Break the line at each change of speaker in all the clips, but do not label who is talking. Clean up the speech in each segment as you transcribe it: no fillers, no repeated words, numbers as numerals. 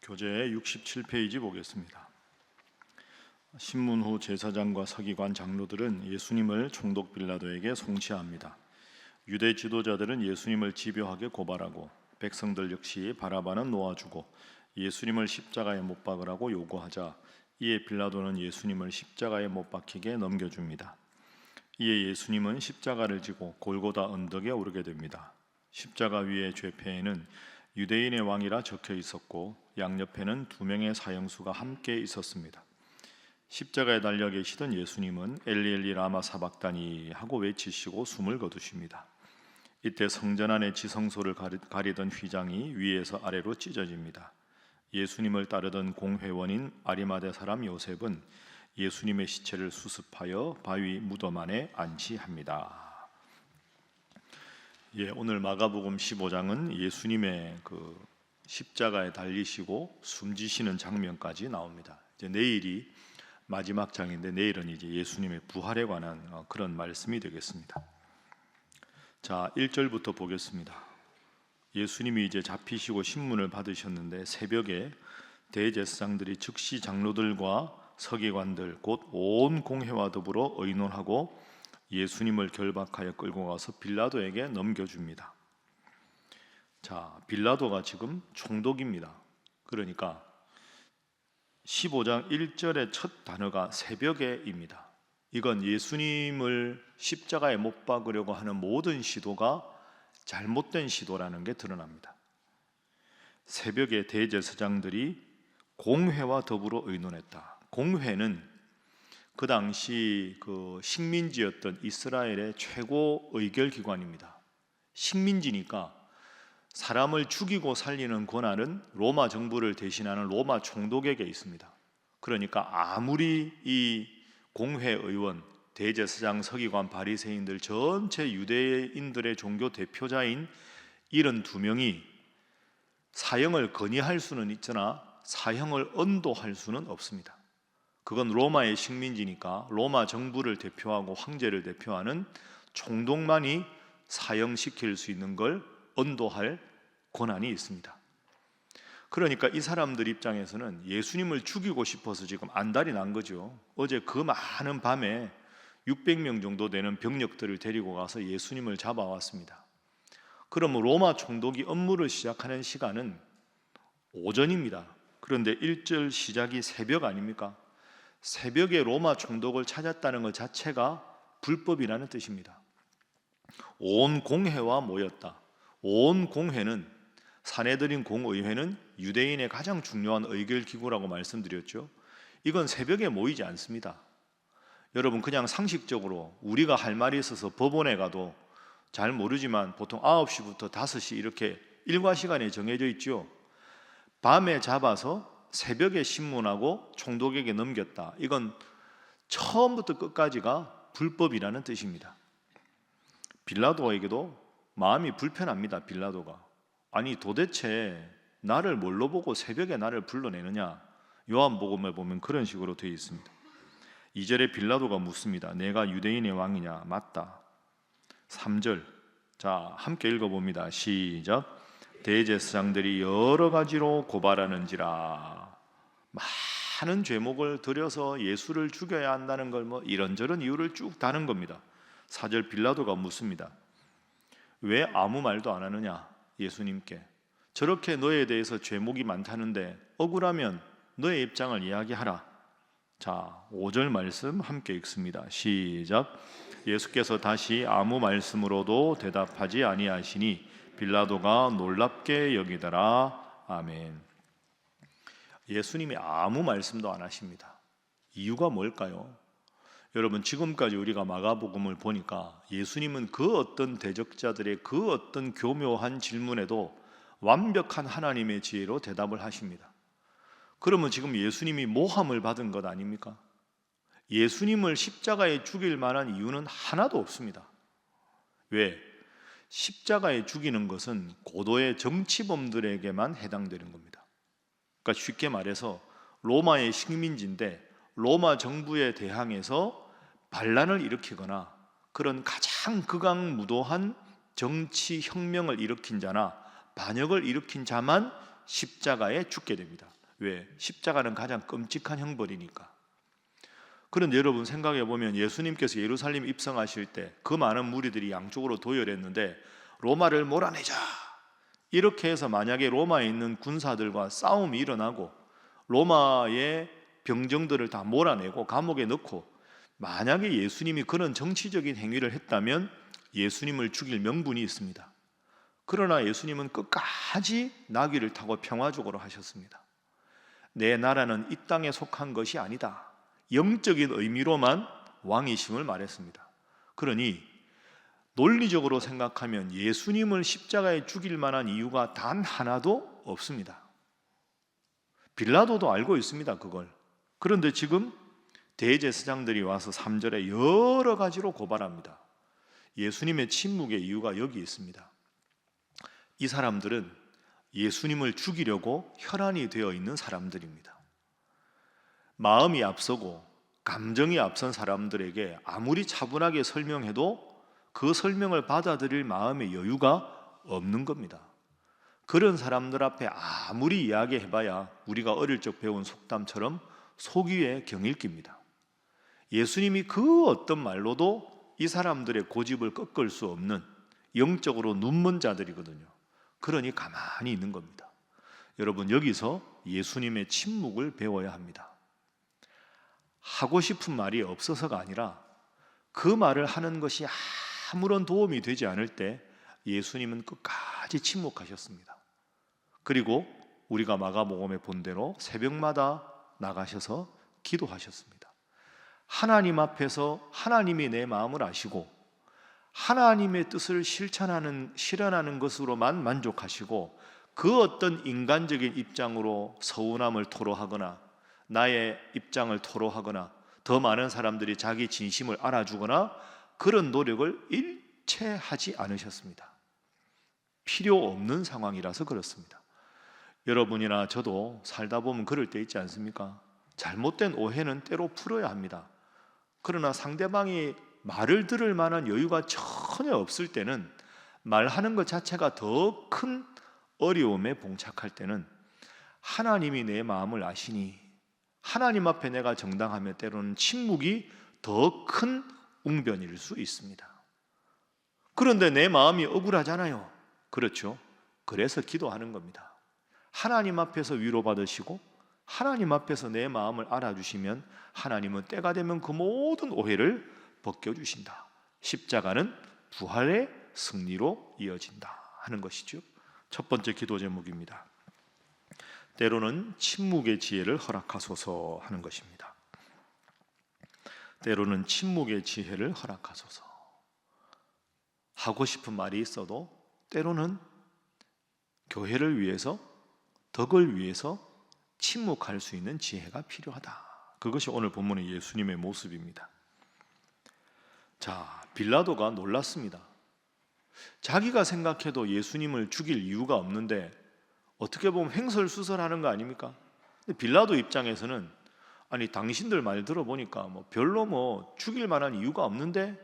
교재 67페이지 보겠습니다. 신문후 제사장과 서기관 장로들은 예수님을 총독 빌라도에게 송치합니다. 유대 지도자들은 예수님을 집요하게 고발하고 백성들 역시 바라바는 놓아주고 예수님을 십자가에 못 박으라고 요구하자 이에 빌라도는 예수님을 십자가에 못 박히게 넘겨줍니다. 이에 예수님은 십자가를 지고 골고다 언덕에 오르게 됩니다. 십자가 위의 죄패에는 유대인의 왕이라 적혀 있었고 양옆에는 2명의 사형수가 함께 있었습니다. 십자가에 달려 계시던 예수님은 엘리 엘리 라마 사박다니 하고 외치시고 숨을 거두십니다. 이때 성전 안의 지성소를 가리던 휘장이 위에서 아래로 찢어집니다. 예수님을 따르던 공회원인 아리마대 사람 요셉은 예수님의 시체를 수습하여 바위 무덤 안에 안치합니다. 오늘 마가복음 15장은 예수님의 십자가에 달리시고 숨지시는 장면까지 나옵니다. 이제 내일이 마지막 장인데 내일은 이제 예수님의 부활에 관한 그런 말씀이 되겠습니다. 자, 1절부터 보겠습니다. 예수님이 이제 잡히시고 신문을 받으셨는데 새벽에 대제사장들이 즉시 장로들과 서기관들 곧 온 공회와 더불어 의논하고 예수님을 결박하여 끌고 가서 빌라도에게 넘겨줍니다. 자, 빌라도가 지금 총독입니다. 그러니까 15장 1절의 첫 단어가 새벽에입니다. 이건 예수님을 십자가에 못 박으려고 하는 모든 시도가 잘못된 시도라는 게 드러납니다. 새벽에 대제사장들이 공회와 더불어 의논했다. 공회는 그 당시 식민지였던 이스라엘의 최고 의결기관입니다. 식민지니까 사람을 죽이고 살리는 권한은 로마 정부를 대신하는 로마 총독에게 있습니다. 그러니까 아무리 이 공회의원, 대제사장, 서기관, 바리새인들 전체 유대인들의 종교 대표자인 72명이 사형을 건의할 수는 있으나 사형을 언도할 수는 없습니다. 그건 로마의 식민지니까 로마 정부를 대표하고 황제를 대표하는 총독만이 사형시킬 수 있는 걸 언도할 권한이 있습니다. 그러니까 이 사람들 입장에서는 예수님을 죽이고 싶어서 지금 안달이 난 거죠. 어제 그 많은 밤에 600명 정도 되는 병력들을 데리고 가서 예수님을 잡아왔습니다. 그러면 로마 총독이 업무를 시작하는 시간은 오전입니다. 그런데 1절 시작이 새벽 아닙니까? 새벽에 로마 총독을 찾았다는 것 자체가 불법이라는 뜻입니다. 온 공회와 모였다. 온 공회는 사내들인 공의회는 유대인의 가장 중요한 의결기구라고 말씀드렸죠. 이건 새벽에 모이지 않습니다. 여러분 그냥 상식적으로 우리가 할 말이 있어서 법원에 가도 잘 모르지만 보통 9시부터 5시 이렇게 일과 시간이 정해져 있죠. 밤에 잡아서 새벽에 신문하고 총독에게 넘겼다. 이건 처음부터 끝까지가 불법이라는 뜻입니다. 빌라도에게도 마음이 불편합니다. 빌라도가 아니 도대체 나를 뭘로 보고 새벽에 나를 불러내느냐. 요한복음에 보면 그런 식으로 되어 있습니다. 2절에 빌라도가 묻습니다. 내가 유대인의 왕이냐? 맞다. 3절 자 함께 읽어봅니다. 시작. 대제사장들이 여러 가지로 고발하는지라. 많은 죄목을 들여서 예수를 죽여야 한다는 걸 이런저런 이유를 쭉 다는 겁니다. 4절 빌라도가 묻습니다. 왜 아무 말도 안 하느냐? 예수님께 저렇게 너에 대해서 죄목이 많다는데 억울하면 너의 입장을 이야기하라. 자, 5절 말씀 함께 읽습니다. 시작. 예수께서 다시 아무 말씀으로도 대답하지 아니하시니 빌라도가 놀랍게 여기더라. 아멘. 예수님이 아무 말씀도 안 하십니다. 이유가 뭘까요? 여러분 지금까지 우리가 마가복음을 보니까 예수님은 그 어떤 대적자들의 그 어떤 교묘한 질문에도 완벽한 하나님의 지혜로 대답을 하십니다. 그러면 지금 예수님이 모함을 받은 것 아닙니까? 예수님을 십자가에 죽일 만한 이유는 하나도 없습니다. 왜? 십자가에 죽이는 것은 고도의 정치범들에게만 해당되는 겁니다. 그러니까 쉽게 말해서 로마의 식민지인데 로마 정부에 대항해서 반란을 일으키거나 그런 가장 극악무도한 정치 혁명을 일으킨 자나 반역을 일으킨 자만 십자가에 죽게 됩니다. 왜? 십자가는 가장 끔찍한 형벌이니까. 그런데 여러분 생각해 보면 예수님께서 예루살렘 입성하실 때 그 많은 무리들이 양쪽으로 도열했는데 로마를 몰아내자 이렇게 해서 만약에 로마에 있는 군사들과 싸움이 일어나고 로마의 병정들을 다 몰아내고 감옥에 넣고 만약에 예수님이 그런 정치적인 행위를 했다면 예수님을 죽일 명분이 있습니다. 그러나 예수님은 끝까지 나귀를 타고 평화적으로 하셨습니다. 내 나라는 이 땅에 속한 것이 아니다. 영적인 의미로만 왕이심을 말했습니다. 그러니 논리적으로 생각하면 예수님을 십자가에 죽일 만한 이유가 단 하나도 없습니다. 빌라도도 알고 있습니다, 그걸. 그런데 지금 대제사장들이 와서 3절에 여러 가지로 고발합니다. 예수님의 침묵의 이유가 여기 있습니다. 이 사람들은 예수님을 죽이려고 혈안이 되어 있는 사람들입니다. 마음이 앞서고 감정이 앞선 사람들에게 아무리 차분하게 설명해도 그 설명을 받아들일 마음의 여유가 없는 겁니다. 그런 사람들 앞에 아무리 이야기해봐야 우리가 어릴 적 배운 속담처럼 속이에 경일깁니다. 예수님이 그 어떤 말로도 이 사람들의 고집을 꺾을 수 없는 영적으로 눈먼 자들이거든요. 그러니 가만히 있는 겁니다. 여러분, 여기서 예수님의 침묵을 배워야 합니다. 하고 싶은 말이 없어서가 아니라 그 말을 하는 것이 아무런 도움이 되지 않을 때 예수님은 끝까지 침묵하셨습니다. 그리고 우리가 마가복음에 본 대로 새벽마다 나가셔서 기도하셨습니다. 하나님 앞에서 하나님이 내 마음을 아시고 하나님의 뜻을 실현하는 것으로만 만족하시고 그 어떤 인간적인 입장으로 서운함을 토로하거나 나의 입장을 토로하거나 더 많은 사람들이 자기 진심을 알아주거나 그런 노력을 일체 하지 않으셨습니다. 필요 없는 상황이라서 그렇습니다. 여러분이나 저도 살다 보면 그럴 때 있지 않습니까? 잘못된 오해는 때로 풀어야 합니다. 그러나 상대방이 말을 들을 만한 여유가 전혀 없을 때는 말하는 것 자체가 더 큰 어려움에 봉착할 때는 하나님이 내 마음을 아시니 하나님 앞에 내가 정당하며 때로는 침묵이 더 큰 웅변일 수 있습니다. 그런데 내 마음이 억울하잖아요. 그렇죠? 그래서 기도하는 겁니다. 하나님 앞에서 위로받으시고 하나님 앞에서 내 마음을 알아주시면 하나님은 때가 되면 그 모든 오해를 벗겨주신다. 십자가는 부활의 승리로 이어진다 하는 것이죠. 첫 번째 기도 제목입니다. 때로는 침묵의 지혜를 허락하소서 하는 것입니다. 때로는 침묵의 지혜를 허락하소서. 하고 싶은 말이 있어도 때로는 교회를 위해서, 덕을 위해서 침묵할 수 있는 지혜가 필요하다. 그것이 오늘 본문의 예수님의 모습입니다. 자, 빌라도가 놀랐습니다. 자기가 생각해도 예수님을 죽일 이유가 없는데 어떻게 보면 횡설수설하는 거 아닙니까? 근데 빌라도 입장에서는 아니 당신들 말 들어보니까 별로 죽일 만한 이유가 없는데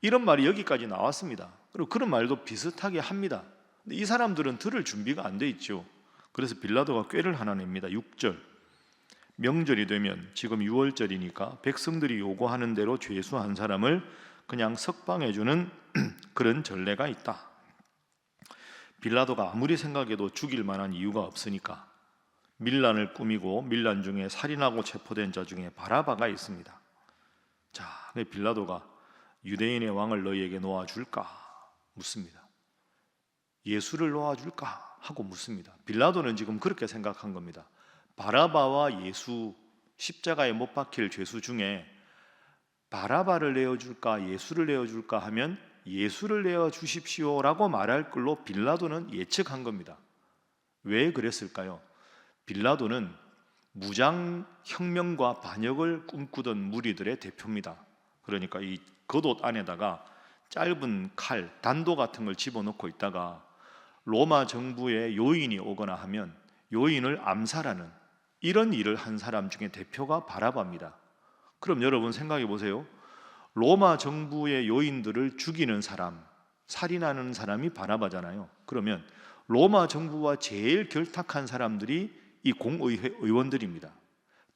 이런 말이 여기까지 나왔습니다. 그리고 그런 말도 비슷하게 합니다. 근데 이 사람들은 들을 준비가 안 돼 있죠. 그래서 빌라도가 꾀를 하나 냅니다. 6절 명절이 되면 지금 6월절이니까 백성들이 요구하는 대로 죄수한 사람을 그냥 석방해 주는 그런 전례가 있다. 빌라도가 아무리 생각해도 죽일 만한 이유가 없으니까 밀란을 꾸미고 밀란 중에 살인하고 체포된 자 중에 바라바가 있습니다. 자, 빌라도가 유대인의 왕을 너희에게 놓아줄까 묻습니다. 예수를 놓아줄까 하고 묻습니다. 빌라도는 지금 그렇게 생각한 겁니다. 바라바와 예수, 십자가에 못 박힐 죄수 중에 바라바를 내어줄까 예수를 내어줄까 하면 예수를 내어주십시오라고 말할 걸로 빌라도는 예측한 겁니다. 왜 그랬을까요? 빌라도는 무장혁명과 반역을 꿈꾸던 무리들의 대표입니다. 그러니까 이 겉옷 안에다가 짧은 칼, 단도 같은 걸 집어넣고 있다가 로마 정부의 요인이 오거나 하면 요인을 암살하는 이런 일을 한 사람 중에 대표가 바라바입니다. 그럼 여러분 생각해 보세요. 로마 정부의 요인들을 죽이는 사람, 살인하는 사람이 바라바잖아요. 그러면 로마 정부와 제일 결탁한 사람들이 이 공의회 의원들입니다.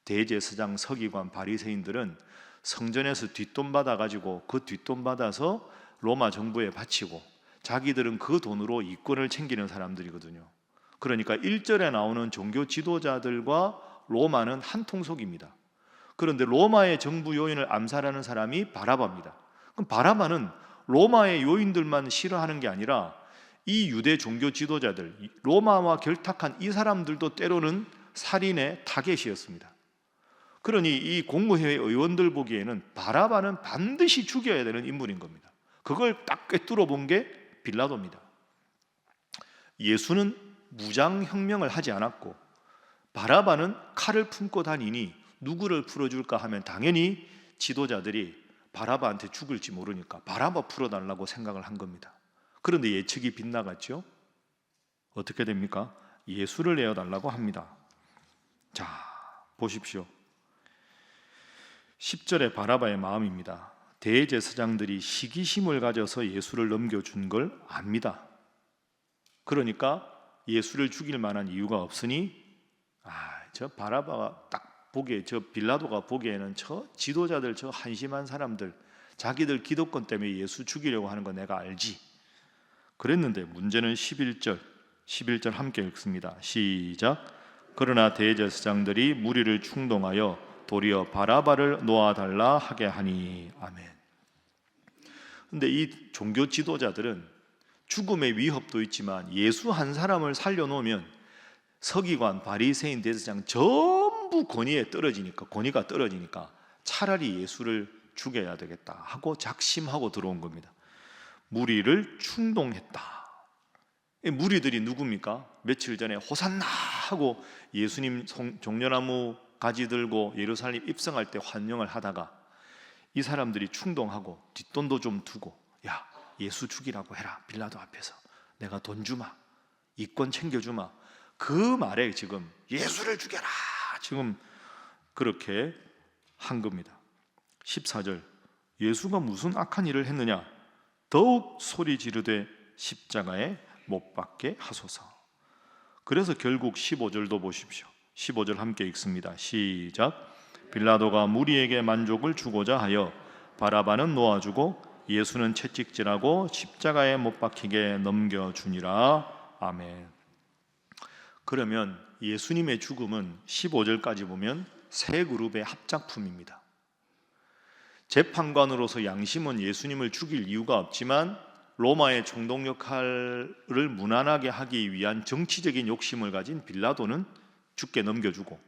대제사장, 서기관, 바리새인들은 성전에서 뒷돈 받아가지고 그 뒷돈 받아서 로마 정부에 바치고 자기들은 그 돈으로 이권을 챙기는 사람들이거든요. 그러니까 1절에 나오는 종교 지도자들과 로마는 한 통속입니다. 그런데 로마의 정부 요인을 암살하는 사람이 바라바입니다. 그럼 바라바는 로마의 요인들만 싫어하는 게 아니라 이 유대 종교 지도자들, 로마와 결탁한 이 사람들도 때로는 살인의 타겟이었습니다. 그러니 이 공의회 의원들 보기에는 바라바는 반드시 죽여야 되는 인물인 겁니다. 그걸 딱 꿰뚫어 본 게 빌라도입니다. 예수는 무장혁명을 하지 않았고 바라바는 칼을 품고 다니니 누구를 풀어줄까 하면 당연히 지도자들이 바라바한테 죽을지 모르니까 바라바 풀어달라고 생각을 한 겁니다. 그런데 예측이 빗나갔죠. 어떻게 됩니까? 예수를 내어달라고 합니다. 자, 보십시오. 10절의 바라바의 마음입니다. 대제사장들이 시기심을 가져서 예수를 넘겨준 걸 압니다. 그러니까 예수를 죽일 만한 이유가 없으니 저 바라바가 딱 보기에, 저 빌라도가 보기에는 저 지도자들, 저 한심한 사람들, 자기들 기득권 때문에 예수 죽이려고 하는 거 내가 알지. 그랬는데 문제는 11절 함께 읽습니다. 시작. 그러나 대제사장들이 무리를 충동하여 도리어 바라바를 놓아달라 하게 하니. 아멘. 근데 이 종교 지도자들은 죽음의 위협도 있지만 예수 한 사람을 살려놓으면 서기관, 바리새인, 대제사장 전부 권위가 떨어지니까 차라리 예수를 죽여야 되겠다 하고 작심하고 들어온 겁니다. 무리를 충동했다. 무리들이 누굽니까? 며칠 전에 호산나 하고 예수님 종려나무 가지 들고 예루살렘 입성할 때 환영을 하다가 이 사람들이 충동하고 뒷돈도 좀 두고, 야, 예수 죽이라고 해라. 빌라도 앞에서 내가 돈 주마, 이권 챙겨주마. 그 말에 지금 예수를 죽여라, 지금 그렇게 한 겁니다. 14절, 예수가 무슨 악한 일을 했느냐? 더욱 소리 지르되 십자가에 못 박게 하소서. 그래서 결국 15절도 보십시오. 15절 함께 읽습니다. 시작. 빌라도가 무리에게 만족을 주고자 하여 바라바는 놓아주고 예수는 채찍질하고 십자가에 못 박히게 넘겨주니라. 아멘. 그러면 예수님의 죽음은 15절까지 보면 세 그룹의 합작품입니다. 재판관으로서 양심은 예수님을 죽일 이유가 없지만 로마의 총독 역할을 무난하게 하기 위한 정치적인 욕심을 가진 빌라도는 죽게 넘겨주고,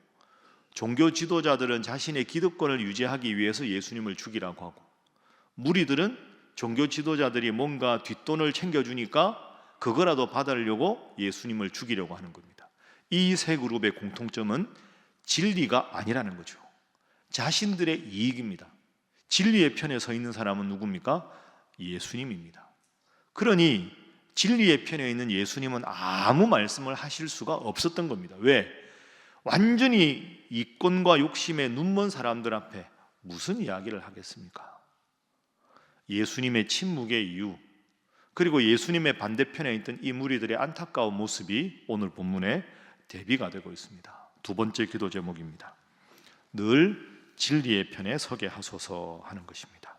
종교 지도자들은 자신의 기득권을 유지하기 위해서 예수님을 죽이라고 하고, 무리들은 종교 지도자들이 뭔가 뒷돈을 챙겨주니까 그거라도 받으려고 예수님을 죽이려고 하는 겁니다. 이 세 그룹의 공통점은 진리가 아니라는 거죠. 자신들의 이익입니다. 진리의 편에 서 있는 사람은 누굽니까? 예수님입니다. 그러니 진리의 편에 있는 예수님은 아무 말씀을 하실 수가 없었던 겁니다. 왜? 완전히 이권과 욕심에 눈먼 사람들 앞에 무슨 이야기를 하겠습니까? 예수님의 침묵의 이유, 그리고 예수님의 반대편에 있던 이 무리들의 안타까운 모습이 오늘 본문에 대비가 되고 있습니다. 두 번째 기도 제목입니다. 늘 진리의 편에 서게 하소서 하는 것입니다.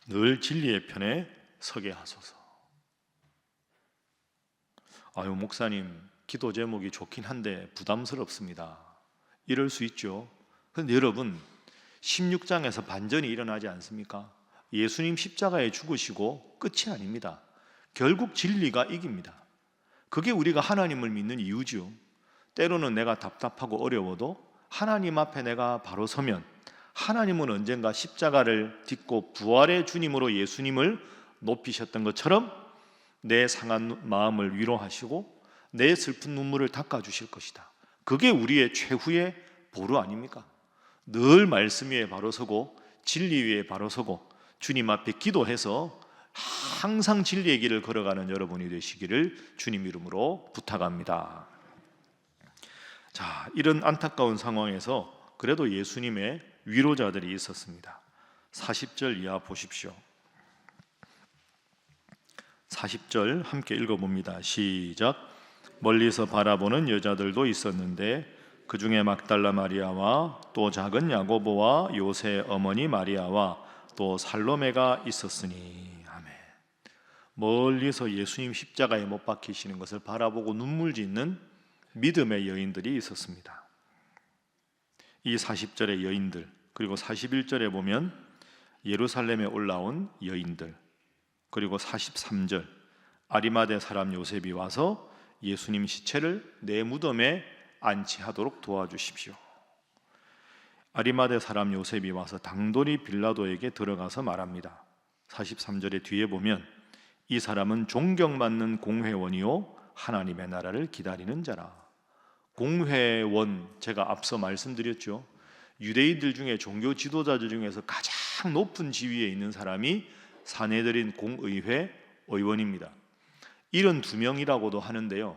늘 진리의 편에 서게 하소서. 아유, 목사님, 기도 제목이 좋긴 한데 부담스럽습니다. 이럴 수 있죠. 그런데 여러분, 16장에서 반전이 일어나지 않습니까? 예수님 십자가에 죽으시고 끝이 아닙니다. 결국 진리가 이깁니다. 그게 우리가 하나님을 믿는 이유죠. 때로는 내가 답답하고 어려워도 하나님 앞에 내가 바로 서면 하나님은 언젠가 십자가를 딛고 부활의 주님으로 예수님을 높이셨던 것처럼 내 상한 마음을 위로하시고 내 슬픈 눈물을 닦아주실 것이다. 그게 우리의 최후의 보루 아닙니까? 늘 말씀 위에 바로 서고 진리 위에 바로 서고 주님 앞에 기도해서 항상 진리의 길을 걸어가는 여러분이 되시기를 주님 이름으로 부탁합니다. 자, 이런 안타까운 상황에서 그래도 예수님의 위로자들이 있었습니다. 40절 이하 보십시오. 40절 함께 읽어봅니다. 시작. 멀리서 바라보는 여자들도 있었는데 그 중에 막달라 마리아와 또 작은 야고보와 요새 어머니 마리아와 또 살로메가 있었으니. 아멘. 멀리서 예수님 십자가에 못 박히시는 것을 바라보고 눈물 짓는 믿음의 여인들이 있었습니다. 이 40절의 여인들, 그리고 41절에 보면 예루살렘에 올라온 여인들, 그리고 43절 아리마대 사람 요셉이 와서 예수님 시체를 내 무덤에 안치하도록 도와주십시오. 아리마대 사람 요셉이 와서 당돌이 빌라도에게 들어가서 말합니다. 43절의 뒤에 보면 이 사람은 존경받는 공회원이요 하나님의 나라를 기다리는 자라. 공회원, 제가 앞서 말씀드렸죠. 유대인들 중에 종교 지도자들 중에서 가장 높은 지위에 있는 사람이 사내들인 공의회 의원입니다. 72명이라고도 하는데요,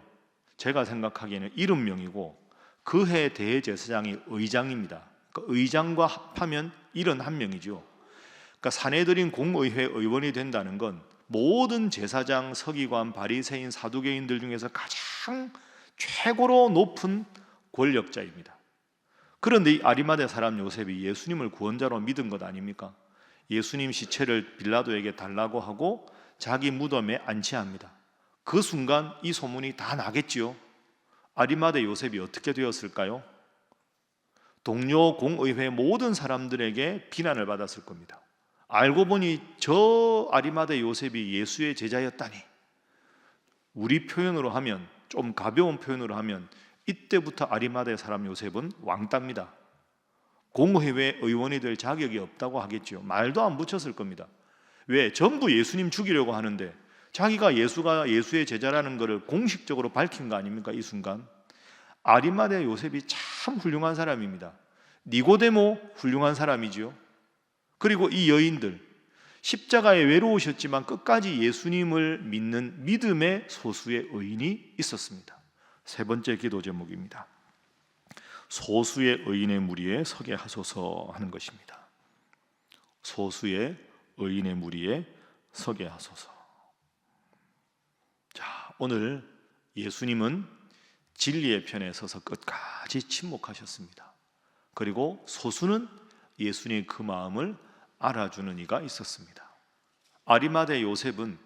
제가 생각하기에는 70명이고 그 해 대제사장이 의장입니다. 그러니까 의장과 합하면 71명이죠. 그러니까 사내들인 공의회 의원이 된다는 건 모든 제사장, 서기관, 바리새인, 사두개인들 중에서 가장 최고로 높은 권력자입니다. 그런데 이 아리마대 사람 요셉이 예수님을 구원자로 믿은 것 아닙니까? 예수님 시체를 빌라도에게 달라고 하고 자기 무덤에 안치합니다. 그 순간 이 소문이 다 나겠지요. 아리마대 요셉이 어떻게 되었을까요? 동료 공의회 모든 사람들에게 비난을 받았을 겁니다. 알고 보니 저 아리마대 요셉이 예수의 제자였다니. 우리 표현으로 하면, 좀 가벼운 표현으로 하면 이때부터 아리마대 사람 요셉은 왕따입니다. 공회회 의원이 될 자격이 없다고 하겠죠. 말도 안 붙였을 겁니다. 왜? 전부 예수님 죽이려고 하는데 자기가 예수의 제자라는 것을 공식적으로 밝힌 거 아닙니까? 이 순간 아리마대 요셉이 참 훌륭한 사람입니다. 니고데모 훌륭한 사람이지요. 그리고 이 여인들, 십자가에 외로우셨지만 끝까지 예수님을 믿는 믿음의 소수의 의인이 있었습니다. 세 번째 기도 제목입니다. 소수의 의인의 무리에 서게 하소서 하는 것입니다. 소수의 의인의 무리에 서게 하소서. 자, 오늘 예수님은 진리의 편에 서서 끝까지 침묵하셨습니다. 그리고 소수는 예수님의 그 마음을 알아주는 이가 있었습니다. 아리마대 요셉은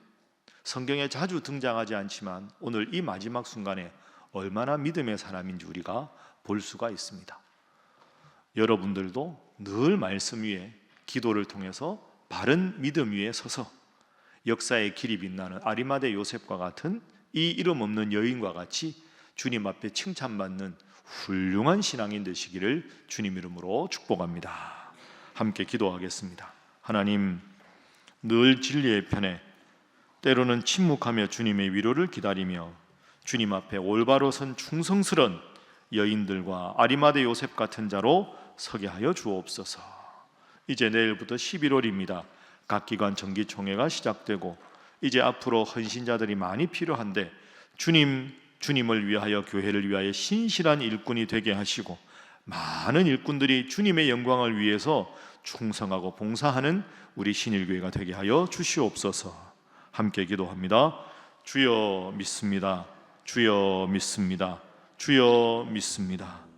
성경에 자주 등장하지 않지만 오늘 이 마지막 순간에 얼마나 믿음의 사람인지 우리가 볼 수가 있습니다. 여러분들도 늘 말씀 위에 기도를 통해서 바른 믿음 위에 서서 역사의 길이 빛나는 아리마대 요셉과 같은 이 이름 없는 여인과 같이 주님 앞에 칭찬받는 훌륭한 신앙인 되시기를 주님 이름으로 축복합니다. 함께 기도하겠습니다. 하나님, 늘 진리의 편에 때로는 침묵하며 주님의 위로를 기다리며 주님 앞에 올바로 선 충성스런 여인들과 아리마대 요셉 같은 자로 서게 하여 주옵소서. 이제 내일부터 11월입니다. 각 기관 정기총회가 시작되고 이제 앞으로 헌신자들이 많이 필요한데 주님을 위하여, 교회를 위하여 신실한 일꾼이 되게 하시고 많은 일꾼들이 주님의 영광을 위해서 충성하고 봉사하는 우리 신일교회가 되게 하여 주시옵소서. 함께 기도합니다. 주여 믿습니다. 주여 믿습니다. 주여 믿습니다.